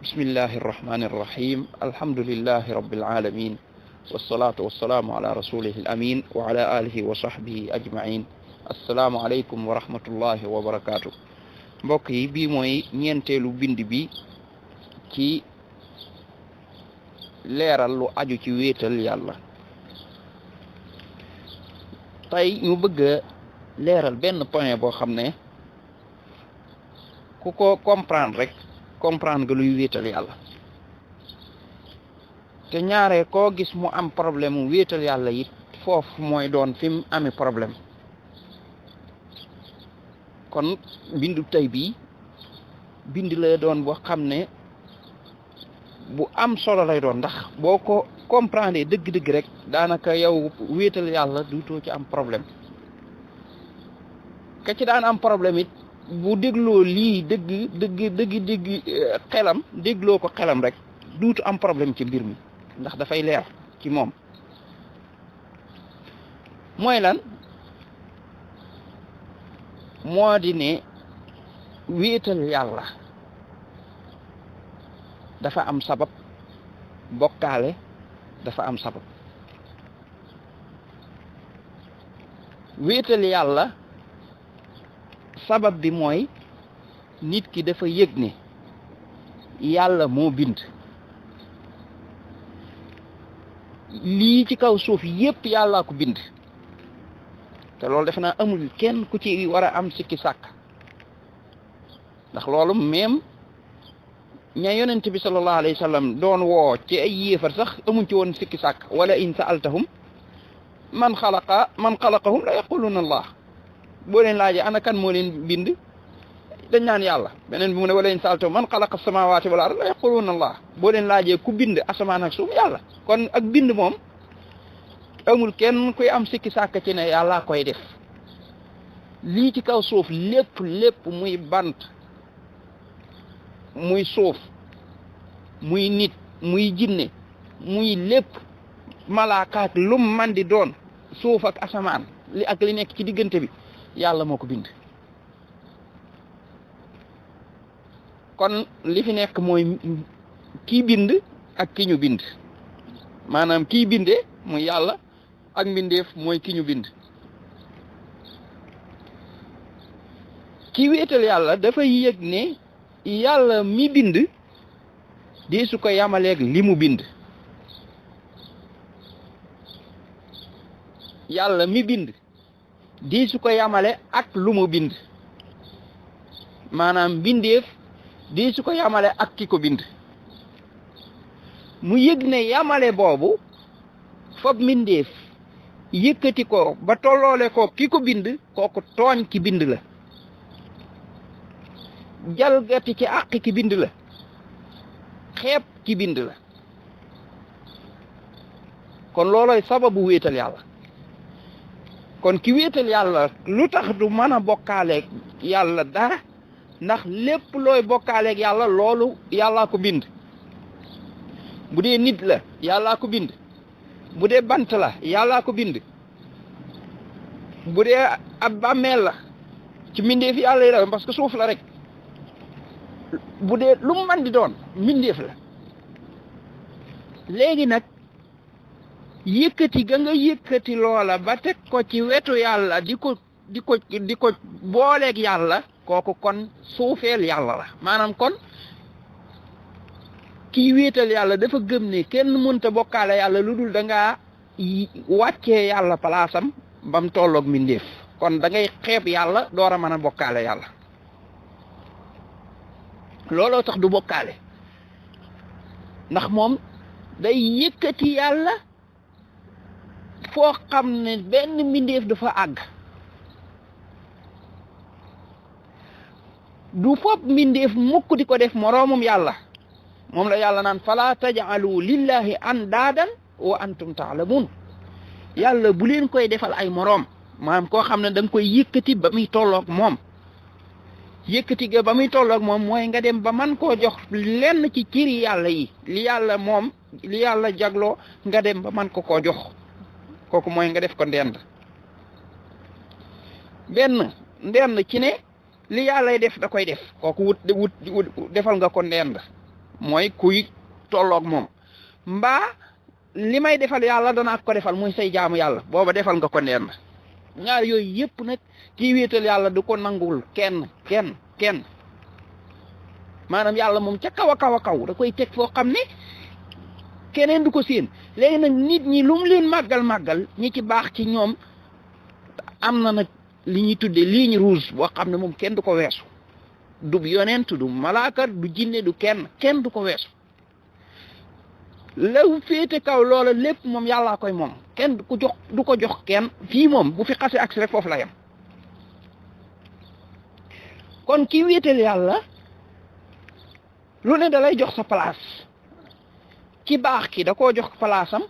bismillahi irrahmani irrahim alhamdulillahi rabbil alamin wassalatu wassalaamu ala rasulihi al amin wa ala alihi wa sahbihi ajmain assalaamu aleykum wa rahmatullahi wa barakatuh. mbokk yi bii mooy ñeenteelu bind bi ci leeral lu aju ci wéetal yàlla. tey ñu bëgg a leeral benn point boo xam ne ku ko comprendre rek comprendre nga luy wéetal yàlla, te ñaare koo gis mu am problème mu wéetal yàlla it foofu mooy doon fi mu amee problème. kon bindu tey bii bind lay doon boo xam ne bu am solo lay doon, ndax boo ko comprendre dëgg-dëgg rek daanaka yow wéetal yàlla duutoo ci am problème. ka ci daan am problème it bu dégloo lii dëgg xelam dégloo ko xelam rek duutu am problème ci mbir mi, ndax dafay leer ci moom. mooy lan? moo di ne wéetal yàlla dafa am sabab, bokkaale dafa am sabab. wéetal yàlla sabab bi mooy nit ki dafa yëg ne yàlla moo bind lii ci kaw suuf yépp yàllaa ko bind, te loolu defe naa amul kenn ku ci war a am sikki sàkk. ndax loolu même ña yonent bi sallallahu alayhi wa sallam doon woo ci ay yéefar sax amuñ ci woon sikki sàkk. wala in sa'altahum man xalaqahum la yaquluna allah. boo leen laajee ana kan moo leen bind dañ naan yàlla. beneen bi mu ne wala in sa'altahum man xalaqa samawati wal ard la yaquluna allah. boo leen laajee ku bind asamaan ak suuf yàlla. kon ak bind moom amul kenn kuy am sikki sàkk ci ne yàlla koy def. lii ci kaw suuf lépp muy bant, muy suuf, muy nit, muy jinne, muy lépp malaakaat lum man di doon, suuf ak asamaan li ak li nekk ci diggante bi yàlla moo ko bind. kon li fi nekk mooy kii bind ak ki ñu bind, maanaam kii bindee muy yàlla ak mbindeef mooy ki ñu bind. ki wéetal yàlla dafay yëg ne yàlla mi bind di su ko yamaleeg li mu bind. yàlla mi bind di su ko yamale ak lu mu bind, maanaam mbindeef di su ko yamale ak ki ko bind. mu yëg ne yamale boobu foog mbindeef yëkkati ko ba tolloole ko ki ko bind, kooku tooñ ki bind la, jalgati ci àq ki bind la, xeeb ki bind la. kon looloy sababu wéetal yàlla. kon ki wéetal yàlla lu tax du mën a bokkaaleeg yàlla dara, ndax lépp looy bokkaaleeg yàlla loolu yàllaa ko bind. bu dee nit la yàllaa ko bind, bu dee bant la yàllaa ko bind, bu dee ab bàmmeel la ci mbindeef yàlla yi la, parce que suuf la rek. bu dee lu mu man di doon mbindeef la. léegi nag yëkkati ga nga yëkkati loola ba teg ko ci wetu yàlla di ko booleeg yàlla, kooku kon suufeel yàlla la. maanaam kon kii wéetal yàlla dafa gëm ne kenn mënta bokkaale yàlla lu dul da ngaa wàccee yàlla palaasam ba mu tolloog mbindeef. kon da ngay xeeb yàlla door a mën a bokkaale yàlla. looloo tax du bokkaale, ndax moom day yëkkati yàlla foo xam ne benn mbindeef dafa àgg. du fopp mbindeef mukk di ko def moroomum yàlla. moom la yàlla naan fala taj'alu lillahi andaadan wa antum ta'lamun. yàlla bu leen koy defal ay moroom, maanaam koo xam ne da nga koy yëkkati ba muy tolloog moom. yëkkati ga ba muy tolloog moom mooy nga dem ba man koo jox lenn ci ciri yàlla yi, li yàlla moom, li yàlla jagloo, nga dem ba man ko koo jox. kooku mooy nga def ko ndend. benn ndend ci ne li yàllay def da koy def, kooku wut defal nga ko ndend. mooy kuy tolloog moom mbaa li may defal yàlla danaa ko defal muy say jaamu yàlla booba defal nga ko neen ñaar yooyu yëpp nag kii wéetal yàlla du ko nangul kenn maanaam yàlla moom ca kaw a kaw da koy teg foo xam ne keneen du ko séen léegi nag nit ñi lu mu leen màggal ñi ci baax ci ñoom am na nag li ñuy tuddee ligne rouge boo xam ne moom kenn du ko weesu du yonent du malaaka du jinne du kenn du ko weesu la féete kaw loola lépp moom yàllaa koy moom kenn du ko jox kenn fii moom bu fi xase agsi rek foofu la yem kon ki wéetal yàlla lu ne da lay jox sa place ki baax ki da koo jox place am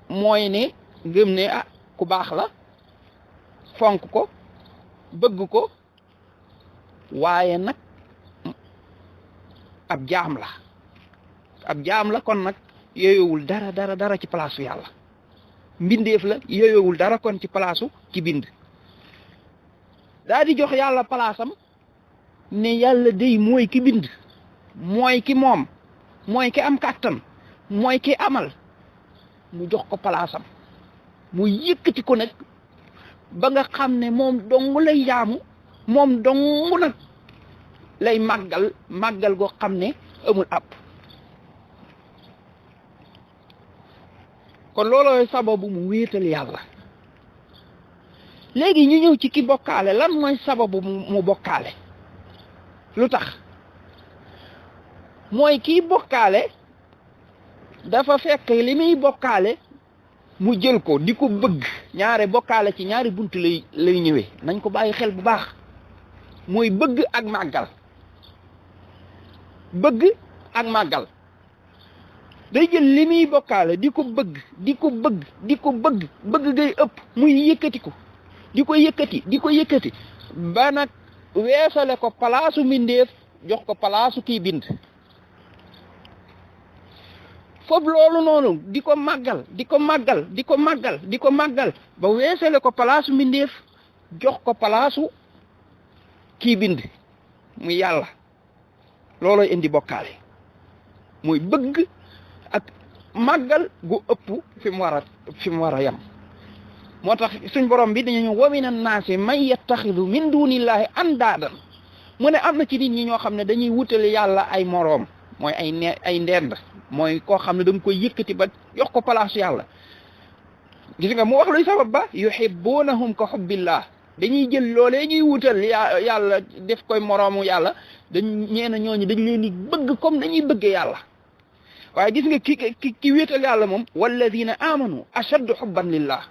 mooy ne gëm ne ku baax la fonk ko bëgg ko waaye nag ab jaam la kon nag yooyowul dara ci place su yàlla mbindeef la yooyowul dara kon ci place su ci bind daa di jox yàlla place am ne yàlla dey mooy ki bind mooy ki moom mooy ki am kàttan mooy ki amal mu jox ko place am mu yëkkati ko nag ba nga xam ne moom dong lay jaamu moom dong nag lay màggal goo xam ne amul ab kon loolooy sababu mu wéetal yàlla léegi ñu ñëw ci ki bokkaale lan mooy sababu mu bokkaale lu tax mooy kii bokkaale dafa fekk li muy bokkaale mu jël ko di ko bëgg ñaare bokkaale ci ñaari bunt lay ñëwee nañ ko bàyyi xel bu baax mooy bëgg ak màggal day jël li muy bokkaale di ko bëgg bëgg ngay ëpp muy yëkkatiku di ko yëkkati ba nag weesale ko palaasu mbindeef jox ko palaasu kii bind foofu loolu noonu di ko màggal ba weesale ko palaasu mbindeef jox ko palaasu kii bind muy yàlla loolooy indi bokkaale muy bëgg ak màggal gu ëpp fi mu war a yem moo tax suñ borom bi dañu wa mina naasi man yattaxidu min dunillahi andaadan mu ne am na ci nit ñi ñoo xam ne dañuy wutale yàlla ay moroom mooy ay ndend mooy koo xam ne da nga koy yëkkati ba jox ko place yàlla gis nga mu wax luy sabab ba yuhibbunahum ka hubbillah dañuy jël loolee ñuy wutal yàlla def koy moroomu yàlla ñeena ñooñu dañ leen di bëgg comme dañuy bëggee yàlla waaye gis nga ki wéetal yàlla moom walladina amanu ashaddu hubban lillah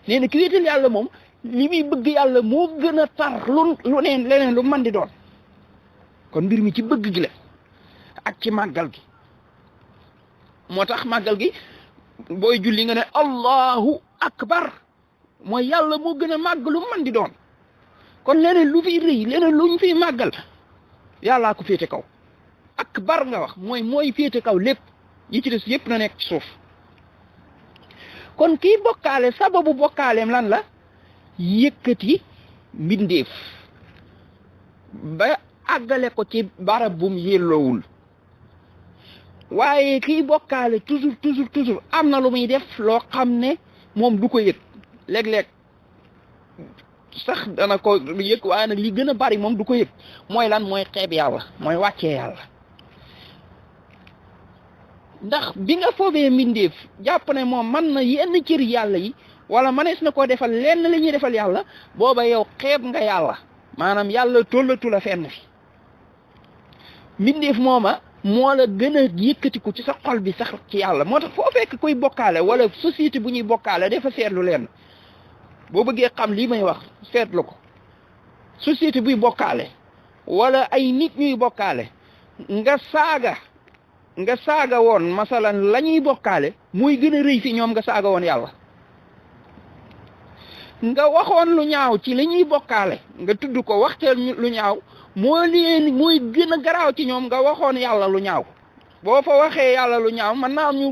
nee na ki wéetal yàlla moom li muy bëgg yàlla moo gën a tar lu leneen lu man di doon kon mbir mi ci bëgg gi la ak ci màggal gi moo tax màggal gi booy julli nga ne allahu akbar mooy yàlla moo gën a màgg lu man di doon kon leneen lu fiy rëy leneen luñ fiy màggal yàllaa ko féete kaw akbar nga wax mooy féete kaw lépp yi ci des yépp na nekk ci suuf kon kii bokkaale sababu bokkaaleem lan la yëkkati mbindeef ba àggale ko ci barab bum yelloowul waaye kii bokkaale toujours am na lu muy def loo xam ne moom du ko yëg léeg-léeg sax dana ko yëg waaye nag li gën a bari moom du ko yëg mooy lan mooy xeeb yàlla mooy wàccee yàlla ndax bi nga foobee mbindeef jàpp ne moom mën na yenn cër yàlla yi wala mënees na koo defal lenn li ñuy defal yàlla booba yow xeeb nga yàlla maanaam yàlla tollatu la fenn fi mbindeef mooma moo la gën a yëkkatiku ci sa xol bi sax ci yàlla moo tax foo fekk koy bokkaale wala société bu ñuy bokkaale dafa seetlu leen boo bëggee xam lii may wax seetlu ko société buy bokkaale wala ay nit ñuy bokkaale nga saaga woon masalan la ñuy bokkaale muy gën a rëy fi ñoom nga saaga woon yàlla nga waxoon lu ñaaw ci li ñuy bokkaale nga tudd ko waxteel lu ñaaw mooy gën a garaaw ci ñoom nga waxoon yàlla lu ñaaw boo fa waxee yàlla lu ñaaw man naa ñu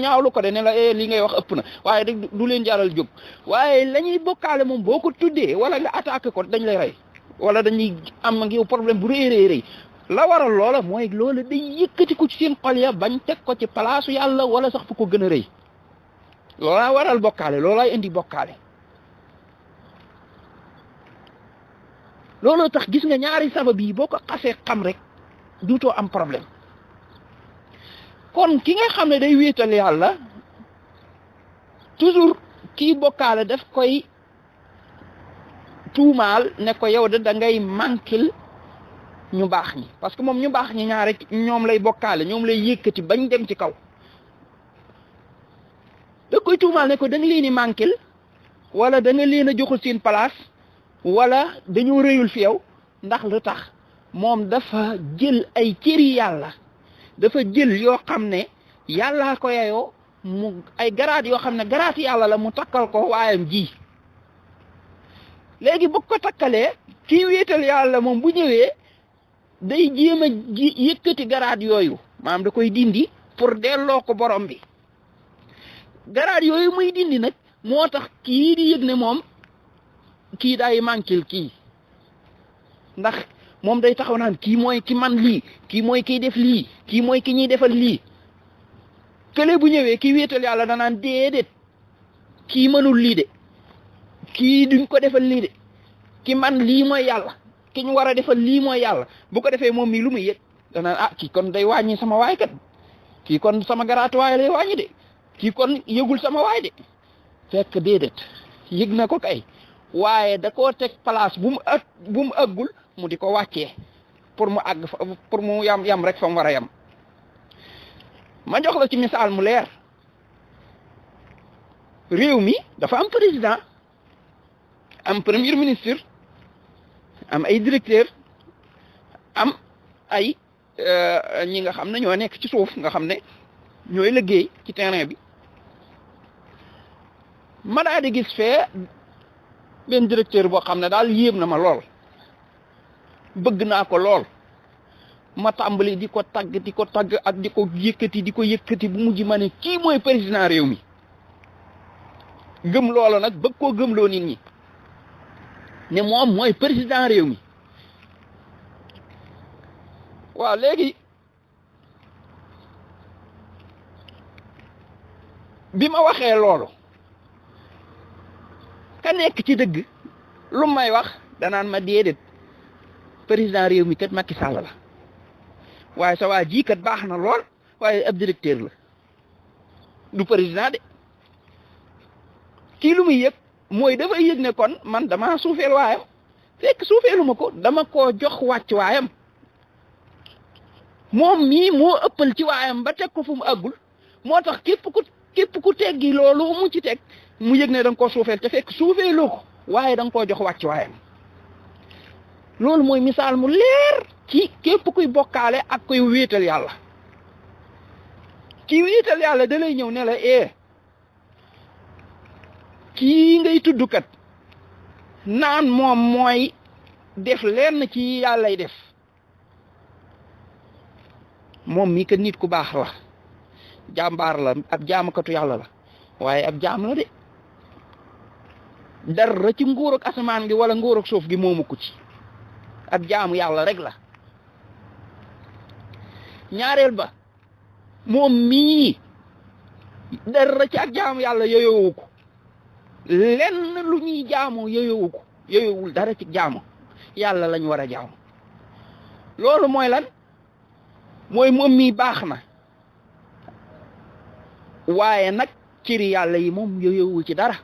ñaawlu ko de ne la li ngay wax ëpp na waaye rek du leen jaral jóg waaye la ñuy bokkaale moom boo ko tuddee wala nga attaqué ko dañ lay rey wala dañuy am ak yow problème bu rëy la waral loola mooy loola day yëkkati ko ci seen xol ya bañ teg ko ci palaasu yàlla wala sax fu ko gën a rëy loolaa waral bokkaale loolaay indi bokkaale looloo tax gis nga ñaari sabab yi boo ko xasee xam rek duutoo am problème kon ki nga xam ne day wéetal yàlla toujours kii bokkaale daf koy tuumaal ne ko yow da ngay manquil ñu baax ñi parce que moom ñu baax ñi ñaare ñoom lay bokkaale ñoom lay yëkkati bañ dem ci kaw da koy tuumaal ne ko da nga leen di manquil wala da nga leen a joxul seen place wala dañoo rëyul fi yow ndax lu tax moom dafa jël ay cëri yàlla dafa jël yoo xam ne yàllaa ko yayoo mu ay garaat yoo xam ne garaat yàlla la mu takkal ko waayam ji léegi bu ko takkalee kii wéetal yàlla moom bu ñëwee day jéem a yëkkati garaat yooyu maanaam da koy dindi pour delloo ko borom bi garaat yooyu muy dindi nag moo tax kii di yëg ne moom kii day manquil kii ndax moom day taxaw naan kii mooy ki man lii kii mooy kiy def lii kii mooy ki ñuy defal lii kële bu ñëwee kii wéetal yàlla danaan déedéet kii mënul lii de kii duñ ko defal lii de ki man lii mooy yàlla ki ñu war a defal lii mooy yàlla bu ko defee moom mii lu muy yëg danaan ah kii kon day wàññi sama waay kat kii kon sama garaatu waay lay wàññi de kii kon yëgul sama waay de fekk déedéet yëg na ko kay waaye da koo teg place bu mu ëggul mu di ko wàccee pour mu àgg fa pour mu yam rek fa mu war a yam ma jox la ci misaal mu leer réew mi dafa am président am premier ministre am ay directeur am ay ñi nga xam ne ñoo nekk ci suuf nga xam ne ñooy liggéey ci terrain bi ma daal di gis fee benn directeur boo xam ne daal yéem na ma lool bëgg naa ko lool ma tàmbali di ko tagg ak di ko yëkkati bu mujj ma ne kii mooy président réew mi gëm loolu nag bëgg koo gëmloo nit ñi ne moom mooy président réew mi waaw léegi bi ma waxee loolu ka nekk ci dëgg lu may wax danaan ma déedéet président réew mi kat Macky Sall la waaye sa waa ji kat baax na lool waaye ab directeur la du président de kii lu muy yëg mooy dafay yëg ne kon man dama suufeel waayam fekk suufeelu ma ko dama koo jox wàcc waayam moom mii moo ëppal ci waayam ba teg ko fu mu àggul moo tax képp ku teggi loolu mu ci teg mu yëg ne da nga koo suufeel te fekk suufeeloo ko waaye da nga koo jox wàcc waayam loolu mooy misaal mu leer ci képp kuy bokkaale ak kuy wéetal yàlla ci wéetal yàlla da lay ñëw ne la kii ngay tudd kat naan moom mooy def lenn ci yàllay def moom mii kat nit ku baax la jàmbaar la ab jaamakatu yàlla la waaye ab jaam la de dara ci nguur ak asamaan gi wala nguur ak suuf gi moomu ko ci ab jaamu yàlla rek la ñaareel ba moom mii dara ci ak jaamu yàlla yooyowu ko lenn lu ñuy jaamu yooyowu ko yooyowul dara ci jaamu yàlla lañ war a jaamu loolu mooy lan mooy moom mii baax na waaye nag ciri yàlla yi moom yooyowul ci dara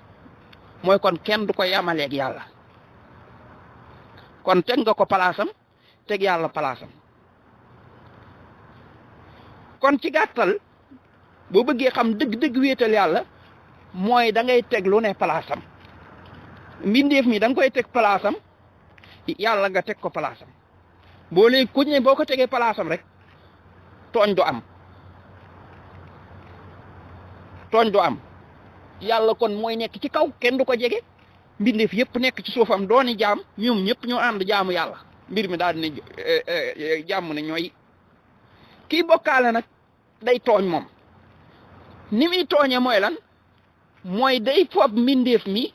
mooy kon kenn du ko yamaleeg yàlla kon teg nga ko palaasam teg yàlla palaasam kon ci gàttal boo bëggee xam dëgg-dëgg wéetal yàlla mooy da ngay teg lu ne palaasam mbindeef mi da nga koy teg palaasam yàlla nga teg ko palaasam boo léegi ku ne boo ko tegee palaasam rek tooñ du am yàlla kon mooy nekk ci kaw kenn du ko jege mbindeef yëpp nekk ci suufam dooni jaam ñoom ñëpp ñoo ànd jaamu yàlla mbir mi daal di ne jàmm ne ñooy kii bokkaale nag day tooñ moom ni muy tooñe mooy lan mooy day fob mbindeef mi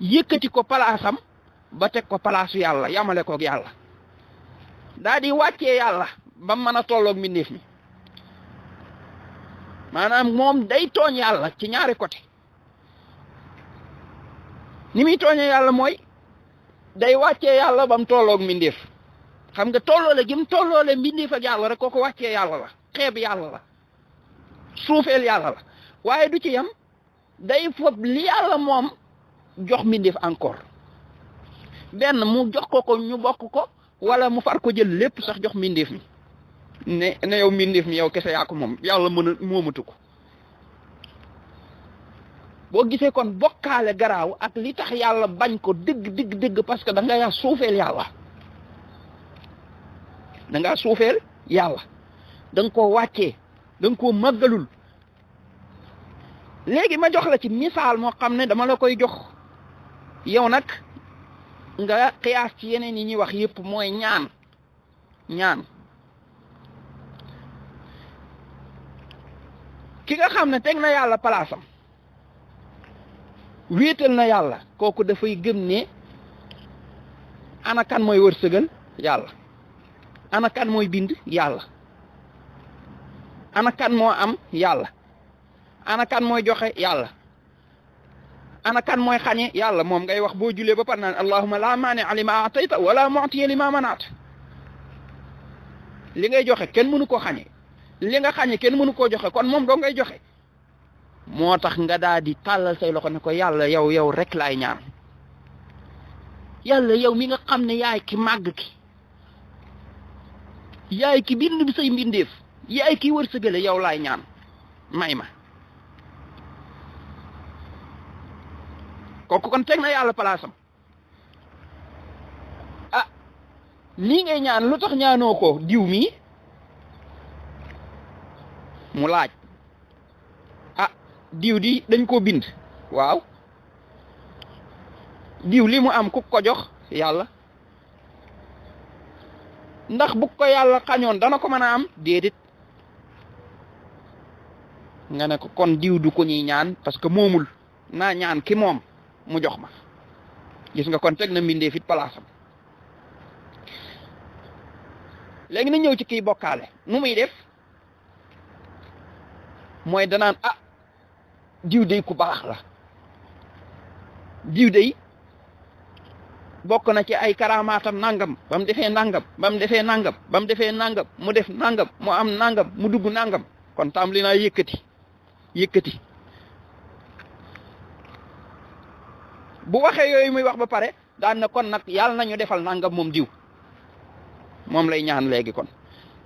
yëkkati ko palaasam ba teg ko palaasu yàlla yamale koog yàlla daa di wàccee yàlla ba mën a tolloog mbindeef mi maanaam moom day tooñ yàlla ci ñaari côté ni muy tooñee yàlla mooy day wàccee yàlla ba mu tolloog mbindeef xam nga tolloole gi mu tolloole mbindeef ak yàlla rek kooku wàccee yàlla la xeeb yàlla la suufeel yàlla la waaye du ci yam day fob li yàlla moom jox mbindeef encore benn mu jox ko ñu bokk ko wala mu far ko jël lépp sax jox mbindeef mi ne yow mbindeef mi yow kese yaa ko moom yàlla moomatu ko boo gisee kon bokkaale garaaw ak li tax yàlla bañ ko dëgg parce que da nga suufeel yàlla da ngaa suufeel yàlla da nga koo wàccee da nga koo màggalul léegi ma jox la ci misaal moo xam ne dama la koy jox yow nag nga xiyaas ci yeneen yi ñuy wax yépp mooy ñaan ki nga xam ne teg na yàlla palaasam wéetal na yàlla kooku dafay gëm ne ana kan mooy wërsëgal yàlla ana kan mooy bind yàlla ana kan moo am yàlla ana kan mooy joxe yàlla ana kan mooy xañe yàlla moom ngay wax boo julee ba par naan allahumma la maani lima atayta wala mu'tiya lima manaat li ngay joxe kenn mënu koo xañe li nga xañe kenn mënu koo joxe kon moom doo ngay joxe moo tax nga daal di tàllal say loxo ne ko yàlla yow rek laay ñaan yàlla yow mi nga xam ne yaay ki màgg ki yaay ki bind bi say mbindeef yaay ki wërsëgale yow laay ñaan may ma kooku kon teg na yàlla palaasam ah lii ngay ñaan lu tax ñaanoo ko diw mi mu laaj ah diw di dañ koo bind waaw diw li mu am ku ko jox yàlla ndax bu ko yàlla xañoon dana ko mën a am déedéet nga ne ko kon diw du ko ñuy ñaan parce que moomul naa ñaan ki moom mu jox ma gis nga kon teg na mbindee fit palaasam léegi na ñëw ci kiy bokkaale nu muy def mooy danaan ah diw dey ku baax la diw dey bokk na ci ay karaamaatam nangam ba mu defee nangam ba mu defee nangam ba mu defee nangam mu def nangam mu am nangam mu dugg nangam kon tam li naa yëkkati bu waxee yooyu muy wax ba pare daan na kon nag yàlla nañu defal nangam moom diw moom lay ñaan léegi kon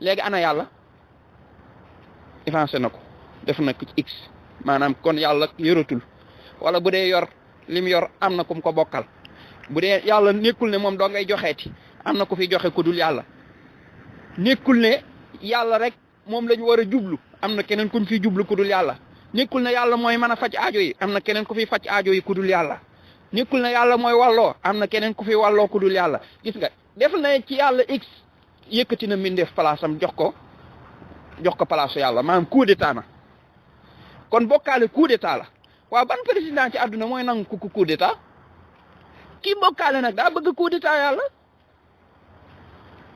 léegi ana yàlla avancé na ko def na ko x maanaam kon yàlla yoratul wala bu dee yor lim yor am na kum ko bokkal bu dee yàlla nekkul ne moom doo ngay joxeeti am na ku fi joxe ku dul yàlla nekkul ne yàlla rek moom lañu war a jublu am na keneen ku fi jublu ku dul yàlla nekkul ne yàlla mooy mën a faj aajo yi am na keneen ku fi faj aajo yi ku dul yàlla nekkul ne yàlla mooy wàlloo am na keneen ku fi wàlloo ku dul yàlla gis nga def na ci yàlla x yëkkati na mbindeef palaasam jox ko palaasu yàlla maanaam coup d'état na kon bokkaale coup d'état la waaw ban président ci àdduna mooy nangu ku coup d'état kii bokkaale nag daa bëgg coup d'état yàlla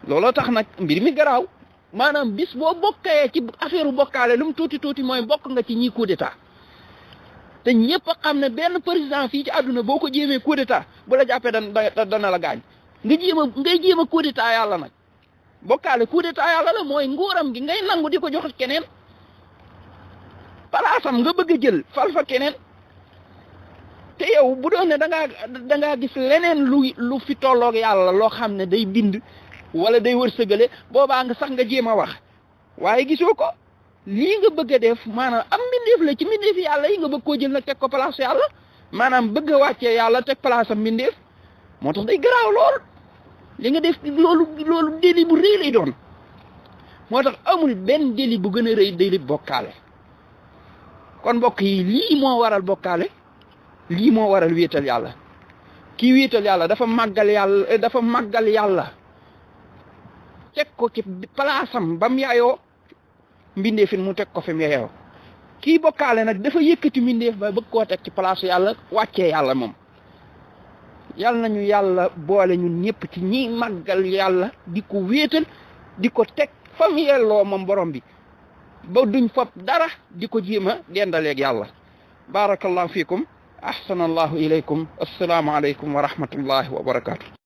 looloo tax nag mbir mi garaaw maanaam bis boo bokkee ci affaire bokkaale lu mu tuuti mooy bokk nga ci ñii coup d'état te ñëpp a xam ne benn président fii ci àdduna boo ko jéemee coup d'état bu la jàppee dana la gaañ ngay jéem a coup d'état yàlla nag bokkaale coup d'état yàlla la mooy nguuram gi ngay nangu di ko jox keneen palaasam nga bëgg a jël fal fa keneen te yow bu doon ne da ngaa gis leneen lu fi tolloog yàlla loo xam ne day bind wala day wërsëgale boobaa nga sax nga jéem a wax waaye gisoo ko lii nga bëgg a def maanaam am mbindeef la ci mbindeef yàlla yi nga bëgg koo jël nag teg ko place yàlla maanaam bëgg a wàccee yàlla teg place am mbindeef moo tax day garaaw lool li nga def loolu délit bu rëy lay doon moo tax amul benn délit bu gën a rëy délit bokkaale kon mbokk yi lii moo waral bokkaale lii moo waral wéetal yàlla kii wéetal yàlla dafa màggal yàlla teg ko ci palaasam ba mu yaayoo mbindeef fi mu teg ko fi mu yaayoo kii bokkaale nag dafa yëkkati mbindeef ba bëgg koo teg ci palaasu yàlla wàccee yàlla moom yal nañu yàlla boole ñun ñëpp ci ñi màggal yàlla di ko wéetal di ko teg fam yelloo moom borom bi ba duñ fab dara di ko jéem a dendaleeg yàlla barakallahu fiikum ahsanallahu ilaykum assalaamu alaykum wa rahmatullahi wa barakatuh